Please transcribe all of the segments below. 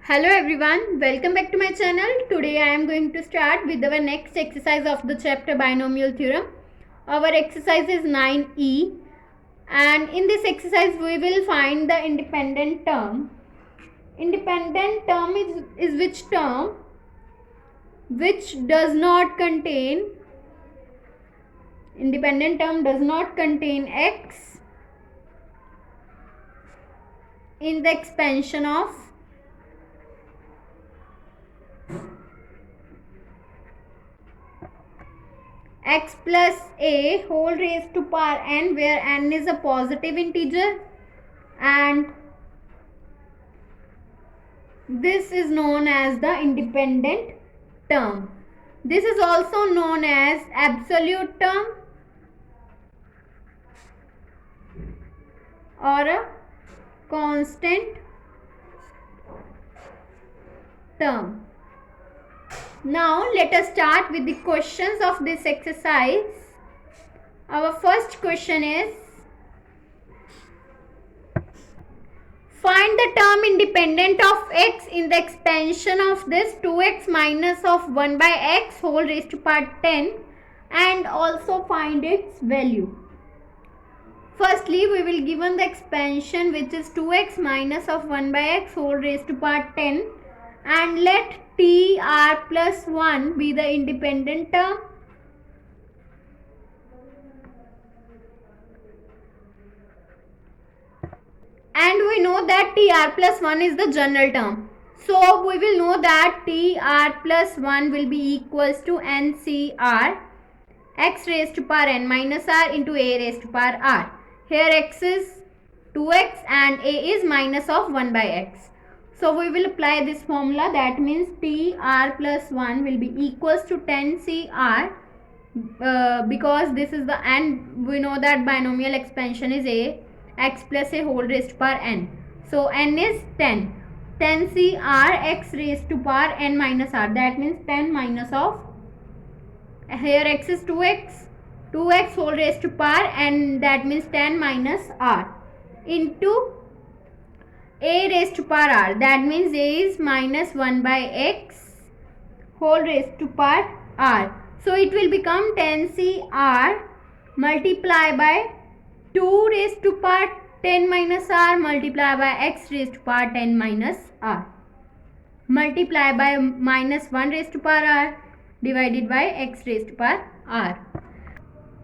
Hello everyone, welcome back to my channel. Today I am going to start with our next exercise of the chapter binomial theorem. Our exercise is 9e and in this exercise we will find the independent term. Independent term is which term which does not contain x in the expansion of x plus a whole raised to power n, where n is a positive integer, and this is known as the independent term. This is also known as absolute term or a constant term. Now let us start with the questions of this exercise. Our first question is, find the term independent of x in the expansion of this 2x minus of 1 by x whole raised to power 10 and also find its value. Firstly, we will given the expansion which is 2x minus of 1 by x whole raised to power 10 and let t r plus 1 be the independent term. And we know that tr plus 1 is the general term. So we will know that tr plus 1 will be equals to ncr x raised to power n minus r into a raised to power r. Here x is 2x and a is minus of 1 by x. So we will apply this formula, that means tr plus 1 will be equals to 10cr because this is the n. We know that binomial expansion is a x plus a whole raised to power n. So n is 10. 10cr x raised to power n minus r, that means 10 minus of, here x is 2x whole raised to power and that means 10 minus r into a raised to power r, that means a is minus 1 by x whole raised to power r. So it will become 10cr multiply by 2 raised to power 10 minus r multiply by x raised to power 10 minus r multiply by minus 1 raised to power r divided by x raised to power r.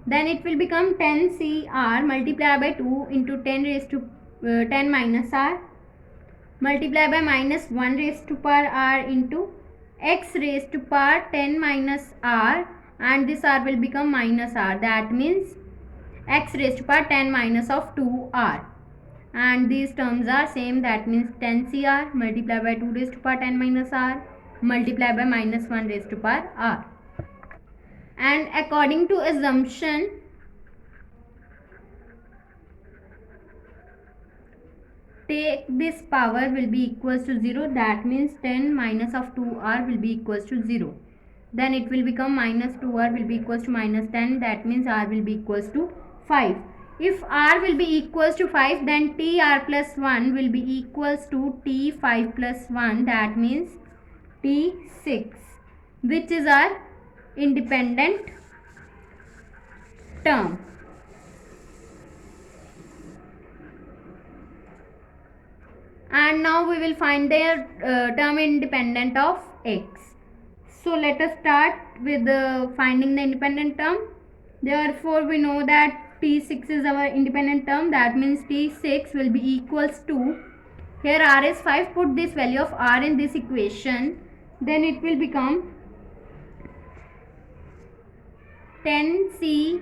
Then it will become 10cr multiply by 2 into 10 raised to 10 minus r multiply by minus 1 raised to power r into x raised to power 10 minus r, and this r will become minus r, that means x raised to power 10 minus of 2r, and these terms are same, that means 10cr multiply by 2 raised to power 10 minus r multiply by minus 1 raised to power r. And according to assumption, take this power will be equals to 0, that means 10 minus of 2r will be equals to 0. Then it will become minus 2r will be equals to minus 10, that means r will be equals to 5. If r will be equals to 5, then tr plus 1 will be equals to t5 plus 1, that means t6, which is our independent term. And now we will find the term independent of x. So let us start with finding the independent term. Therefore we know that t6 is our independent term, that means t6 will be equals to, here r is 5, put this value of r in this equation, then it will become 10c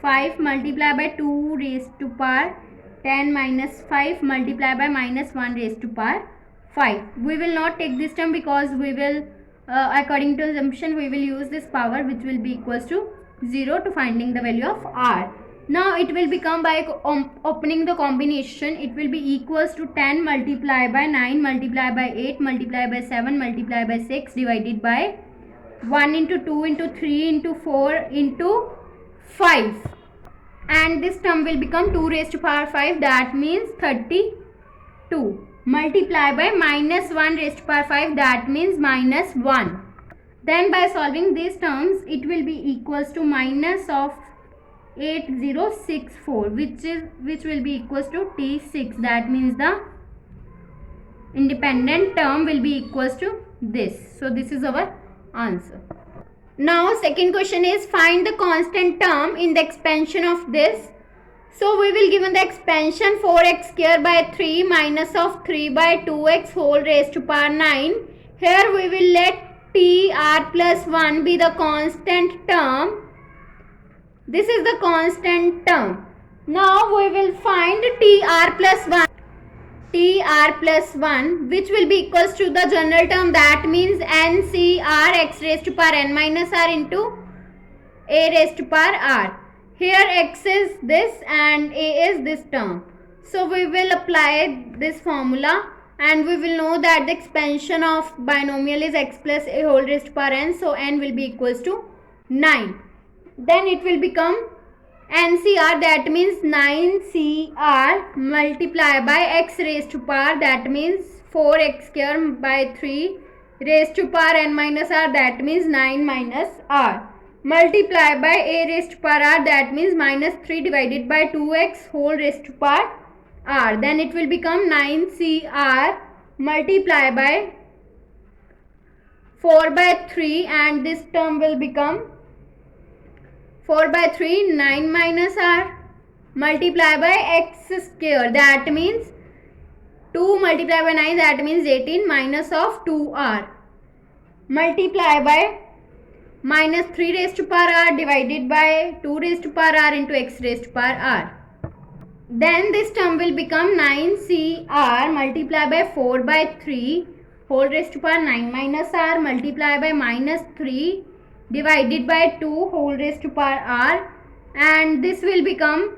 5 multiplied by 2 raised to power 10 minus 5 multiplied by minus 1 raised to power 5. We will not take this term because we will according to assumption we will use this power which will be equals to 0 to finding the value of r. Now it will become, by opening the combination, it will be equals to 10 multiplied by 9 multiplied by 8 multiplied by 7 multiplied by 6 divided by 1 into 2 into 3 into 4 into 5, and this term will become 2 raised to power 5, that means 30 2 multiply by minus 1 raised to power 5, that means minus 1. Then by solving these terms, it will be equals to minus of 8064, which will be equals to T6. That means the independent term will be equals to this. So this is our answer. Now second question is find the constant term in the expansion of this. So we will given the expansion 4x square by 3 minus of 3 by 2x whole raised to power 9. Here we will let TR plus 1 be the constant term. This is the constant term. Now we will find TR plus 1. TR plus 1, which will be equals to the general term, that means NCR x raised to power n minus r into a raised to power r. Here x is this and a is this term. So we will apply this formula and we will know that the expansion of binomial is x plus a whole raised to power n. So n will be equals to 9. Then it will become NCR, that means 9CR multiplied by x raised to power, that means 4x square by 3 raised to power n minus r, that means 9 minus r, multiplied by a raised to power r, that means minus 3 divided by 2x whole raised to power r. Then it will become 9CR multiplied by 4 by 3 and this term will become 4 by 3 9 minus r multiplied by x square, that means 2 multiplied by 9, that means 18 minus of 2r multiplied by minus 3 raised to power r divided by 2 raised to power r into x raised to power r. Then this term will become 9CR multiplied by 4 by 3 whole raised to power 9 minus r multiplied by minus 3 divided by 2 whole raised to power r, and this will become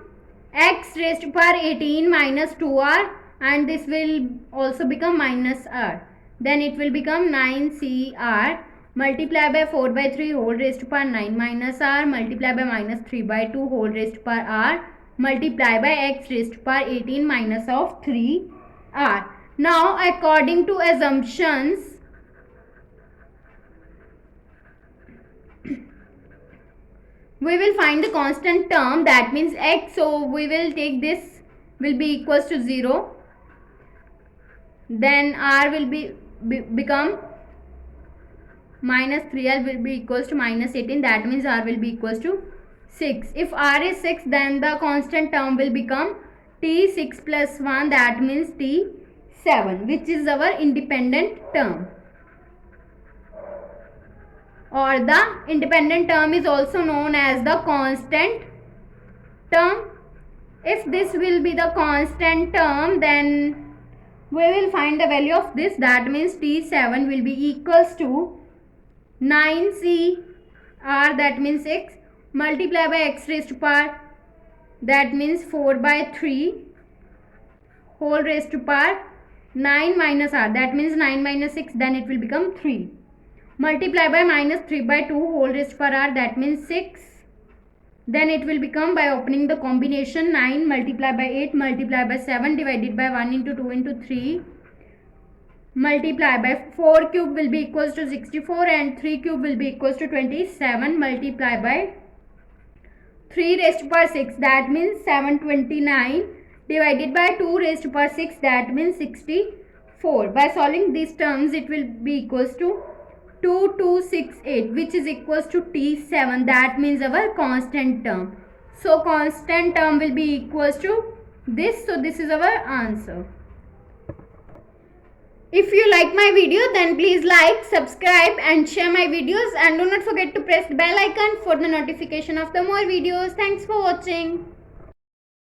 x raised to power 18 minus 2r and this will also become minus r. Then it will become 9CR multiplied by 4 by 3 whole raised to power 9 minus r multiplied by minus 3 by 2 whole raised to power r multiplied by x raised to power 18 minus of 3r. Now according to assumptions, we will find the constant term, that means x. So we will take this will be equals to 0. Then r will become minus 3r will be equals to minus 18, that means r will be equals to 6. If r is 6, then the constant term will become t6 plus 1, that means t7, which is our independent term. Or the independent term is also known as the constant term. If this will be the constant term, then we will find the value of this, that means T7 will be equals to 9CR, that means 6, multiplied by x raised to power, that means 4 by 3 whole raised to power 9 minus r, that means 9 minus 6, then it will become 3. Multiply by minus 3 by 2 whole raised to power r, that means 6. Then it will become, by opening the combination, 9 multiplied by 8 multiplied by 7 divided by 1 into 2 into 3 multiplied by 4 cube will be equals to 64 and 3 cube will be equals to 27 multiplied by 3 raised to power 6, that means 729 divided by 2 raised to power 6, that means 64. By solving these terms, it will be equals to 2268, which is equals to T7, that means our constant term. So constant term will be equals to this. So this is our answer. If you like my video, then please like, subscribe and share my videos, and do not forget to press the bell icon for the notification of the more videos. Thanks for watching.